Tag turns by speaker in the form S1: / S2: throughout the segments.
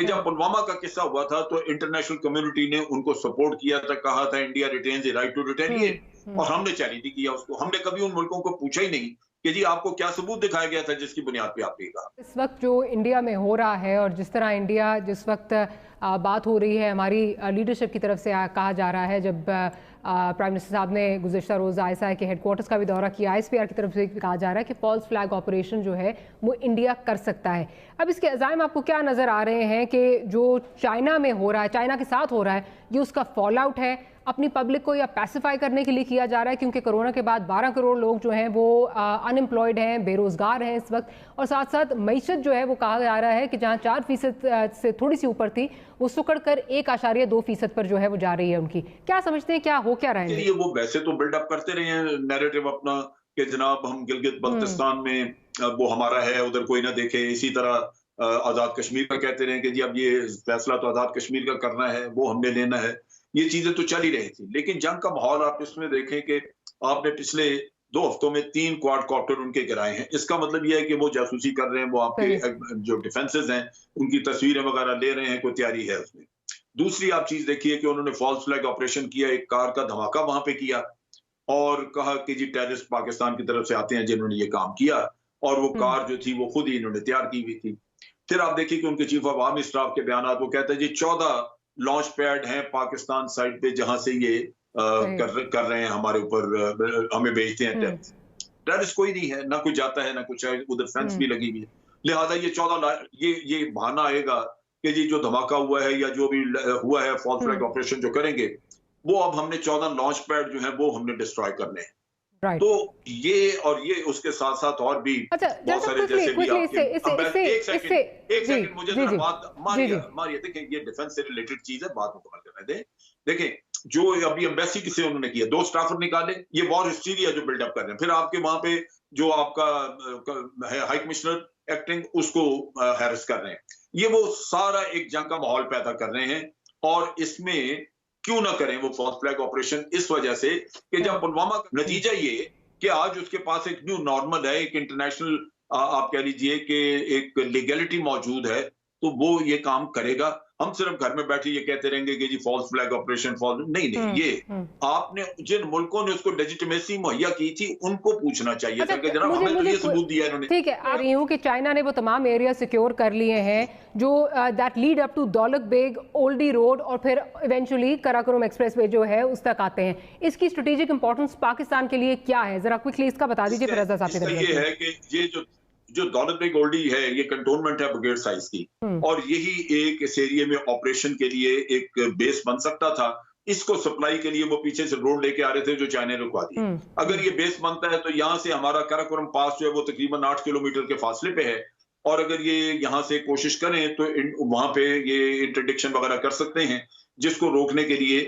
S1: कि जब पुलवामा का किस्सा हुआ था तो इंटरनेशनल कम्युनिटी ने उनको सपोर्ट किया था, कहा था India retains the right to retaliate, और हमने चैलेंज किया उसको। हमने कभी उन मुल्कों को पूछा ही नहीं कि जी आपको क्या सबूत दिखाया गया था जिसकी बुनियाद पे आपने कहा।
S2: इस वक्त जो इंडिया में हो रहा है और जिस तरह इंडिया जिस वक्त बात हो रही है हमारी लीडरशिप की तरफ से कहा जा रहा है, जब प्राइम मिनिस्टर साहब ने गुज़िश्ता रोज़ ISI के हेडक्वार्टर्स का भी दौरा किया, ISPR की तरफ से कहा जा रहा है कि फॉल्स फ्लैग ऑपरेशन जो है वो इंडिया कर सकता है। अब इसके अज़ाइम आपको क्या नज़र आ रहे हैं कि जो चाइना में हो रहा है, चाइना के साथ हो रहा है, ये उसका फॉल आउट है, अपनी पब्लिक को या पैसिफाई करने के लिए किया जा रहा है? क्योंकि कोरोना के बाद 12 करोड़ लोग जो हैं वो अनएम्प्लॉयड हैं, बेरोज़गार हैं इस वक्त, और साथ साथ मईशत जो है वो कहा जा रहा है कि जहाँ 4% से थोड़ी सी ऊपर थी वो सुकड़ कर 1.2% पर जो है वो जा रही है उनकी। क्या समझते हैं, क्या हो क्या रहा है?
S1: ये वो वैसे तो बिल्डअप करते रहे हैं नैरेटिव अपना कि जनाब हम गिलगित बल्तिस्तान में वो हमारा है, उधर कोई ना देखे। इसी तरह आज़ाद कश्मीर का कहते रहे कि जी अब ये फैसला तो आज़ाद कश्मीर का करना है, वो हमने लेना है। ये चीजें तो चल ही रही थी, लेकिन जंग का माहौल आप इसमें देखें कि आपने पिछले 2 हफ्तों में 3 क्वाडकॉप्टर उनके गिराए हैं। इसका मतलब यह है कि वो जासूसी कर रहे हैं, वो आपके जो डिफेंसेस हैं उनकी तस्वीरें वगैरह ले रहे हैं, कोई तैयारी है उसमें। दूसरी आप चीज देखिए कि उन्होंने फॉल्स फ्लैग ऑपरेशन किया, एक कार का धमाका वहां पे किया और कहा कि जी टेररिस्ट पाकिस्तान की तरफ से आते हैं जिन्होंने ये काम किया, और वो कार जो थी वो खुद ही इन्होंने तैयार की हुई थी। फिर आप देखिए कि उनके चीफ ऑफ आर्मी स्टाफ के बयान, वो कहते हैं जी 14 लॉन्च पैड हैं पाकिस्तान साइड पे जहां से ये कर रहे हैं हमारे ऊपर, हमें भेजते हैं टेररिस्ट। टेररिस्ट कोई नहीं है, ना कोई जाता है ना कुछ है, उधर फेंस भी लगी हुई है। लिहाजा ये 14 ये बहाना आएगा कि जी जो धमाका हुआ है या जो भी हुआ है फॉल्स फ्लैग ऑपरेशन जो करेंगे, वो अब हमने 14 लॉन्च पैड जो है वो हमने डिस्ट्रॉय करने हैं। तो ये और ये उसके साथ साथ और भी बहुत सारे, जैसे भी आपके एक सेकंड मुझे जरा बात मारिए। देखिए ये डिफेंस से रिलेटेड चीज है, बात मुकम्मल करने दें। देखें जो अभी एम्बेसी से उन्होंने किया, 2 स्टाफर निकाले, ये वॉर हिस्टीरिया जो बिल्डअप कर रहे हैं। फिर आपके वहां पे जो आपका हाई कमिश्नर एक्टिंग उसको हैरेस कर रहे हैं। ये वो सारा एक जंग का माहौल पैदा कर रहे हैं, और इसमें क्यों ना करें वो फॉल्स फ्लैग ऑपरेशन, इस वजह से कि जब पुलवामा का नतीजा ये कि आज उसके पास एक न्यू नॉर्मल है, एक इंटरनेशनल आप कह लीजिए कि एक लीगैलिटी मौजूद है, तो वो ये काम करेगा। हम सिर्फ घर में बैठे ये कहते रहेंगे कि जी फॉल्स फ्लैग ऑपरेशन नहीं, ये आपने जिन मुल्कों ने उसको लेजिटिमेसी मुहैया की थी उनको पूछना चाहिए था कि जनाब हमें तो ये सबूत दिया इन्होंने।
S2: ठीक है, आ रही हूँ कि चाइना ने वो तमाम एरिया सिक्योर कर लिए हैं जो that lead up to Daulat Beg Oldi road और फिर इवेंचुअली कराकोरम एक्सप्रेसवे जो है उस तक आते हैं। इसकी स्ट्रेटेजिक इंपॉर्टेंस पाकिस्तान के लिए क्या है, जरा क्विकली इसका बता दीजिए फिर रजा साहब।
S1: ये है कि ये जो दौलत बेग ओल्डी है ये कंटोनमेंट है ब्रिगेड साइज की, और यही एक इस एरिया में ऑपरेशन के लिए एक बेस बन सकता था। इसको सप्लाई के लिए वो पीछे से रोड लेके आ रहे थे जो चाइना ने रुकवा दी। अगर ये बेस बनता है तो यहाँ से हमारा कराकोरम पास जो है वो तकरीबन 8 किलोमीटर के फासले पे है, और अगर ये यहाँ से कोशिश करें तो वहां पे ये इंटरडिक्शन वगैरह कर सकते हैं, जिसको रोकने के लिए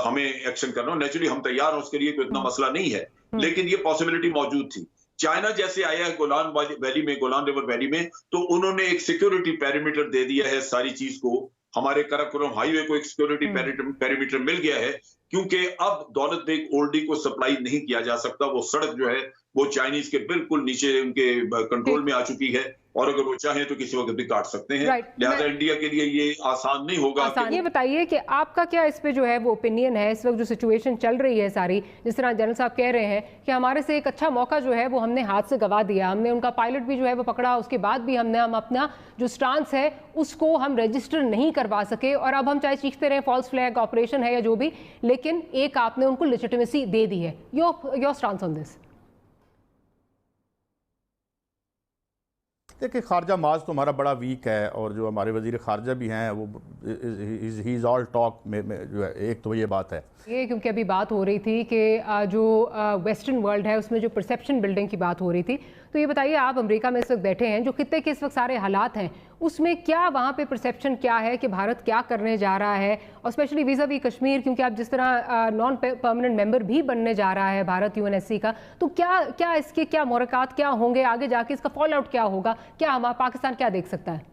S1: हमें एक्शन करना। नेचुरली हम तैयार हैं उसके लिए, कोई इतना मसला नहीं है, लेकिन ये पॉसिबिलिटी मौजूद थी। चाइना जैसे आया है गोलान वैली में, गोलान रिवर वैली में, तो उन्होंने एक सिक्योरिटी पेरीमीटर दे दिया है सारी चीज को। हमारे कराकोरम हाईवे को एक सिक्योरिटी पेरीमीटर मिल गया है, क्योंकि अब दौलत बेग ओल्डी को सप्लाई नहीं किया जा सकता। वो सड़क जो है वो चाइनीज के बिल्कुल नीचे उनके कंट्रोल में आ चुकी है, और अगर वो चाहें तो किसी वक्त भी काट सकते हैं। लिहाजा इंडिया के लिए ये आसान नहीं होगा।
S2: ये बताइए कि आपका क्या इस पे जो है वो ओपिनियन है, इस वक्त जो सिचुएशन चल रही है सारी, जिस तरह जनरल साहब कह रहे हैं कि हमारे से एक अच्छा मौका जो है वो हमने हाथ से गवा दिया, हमने उनका पायलट भी जो है वो पकड़ा, उसके बाद भी हम अपना जो स्टांस है उसको हम रजिस्टर नहीं करवा सके, और अब हम चाहे चीखते रहे फॉल्स फ्लैग ऑपरेशन है या जो भी, लेकिन एक आपने उनको लेजिटिमेसी दे दी है। Your stance on this?
S3: देखिए खारजा माज तो हमारा बड़ा वीक है, और जो हमारे वजीर खारजा भी हैं वो ही इज़ ऑल टॉक में जो है, एक तो ये बात है
S2: ये, क्योंकि अभी बात हो रही थी कि जो वेस्टर्न वर्ल्ड है उसमें जो परसेप्शन बिल्डिंग की बात हो रही थी, तो ये बताइए आप अमेरिका में इस वक्त बैठे हैं, जो खित्ते के इस वक्त सारे हालात हैं उसमें क्या वहाँ पे परसेप्शन क्या है कि भारत क्या करने जा रहा है, और स्पेशली वीज़ा वी कश्मीर, क्योंकि आप जिस तरह नॉन परमानेंट मेंबर भी बनने जा रहा है भारत UNSC का, तो क्या इसके क्या मुराकात क्या होंगे आगे जाके, इसका फॉल आउट क्या होगा, क्या हमारा पाकिस्तान क्या देख सकता है?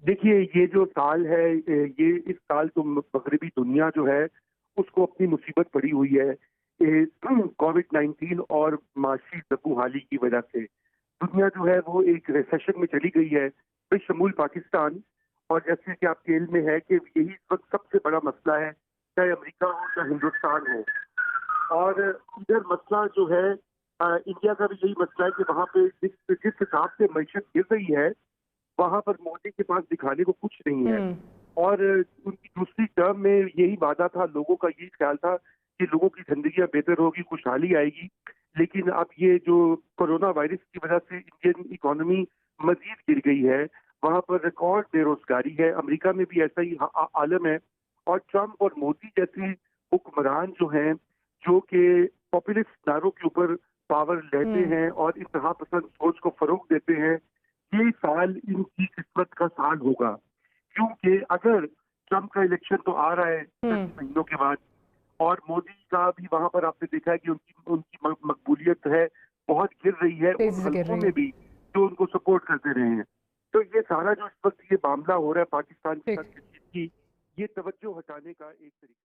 S4: देखिए ये जो साल है, ये इस साल तो मगरबी दुनिया जो है उसको अपनी मुसीबत पड़ी हुई है कोविड-19 और माशी दबूहाली की वजह से। दुनिया जो है वो एक रिसेशन में चली गई है, बेशमूल पाकिस्तान, اور جیسے کہ آپ کے علم میں ہے کہ یہی اس وقت سب سے بڑا مسئلہ ہے، چاہے امریکہ ہو چاہے ہندوستان ہو۔ اور ادھر مسئلہ جو ہے انڈیا کا بھی یہی مسئلہ ہے کہ وہاں پہ جس حساب سے معیشت گر رہی ہے وہاں پر مودی کے پاس دکھانے کو کچھ نہیں ہے۔ اور ان کی دوسری ٹرم میں یہی وعدہ تھا، لوگوں کا یہی خیال تھا کہ لوگوں کی زندگیاں بہتر ہوگی، خوشحالی آئے گی، لیکن اب یہ جو کورونا وائرس کی وجہ سے انڈین اکانومی مزید گر گئی ہے، وہاں پر ریکارڈ بے روزگاری ہے۔ امریکہ میں بھی ایسا ہی عالم ہے، اور ٹرمپ اور مودی جیسے حکمران جو ہیں جو کہ پاپولسٹ اداروں کے اوپر پاور لیتے ہیں اور انتہا پسند سوچ کو فروغ دیتے ہیں، یہ سال ان کی قسمت کا سال ہوگا، کیونکہ اگر ٹرمپ کا الیکشن تو آ رہا ہے 10 مہینوں کے بعد، اور مودی کا بھی وہاں پر آپ نے دیکھا ہے کہ ان کی مقبولیت ہے بہت گر رہی ہے ان حلقوں میں بھی جو ان کو سپورٹ کرتے رہے ہیں۔ تو یہ سارا جو اس وقت یہ معاملہ ہو رہا ہے پاکستان کے ساتھ کی، یہ توجہ ہٹانے کا ایک طریقہ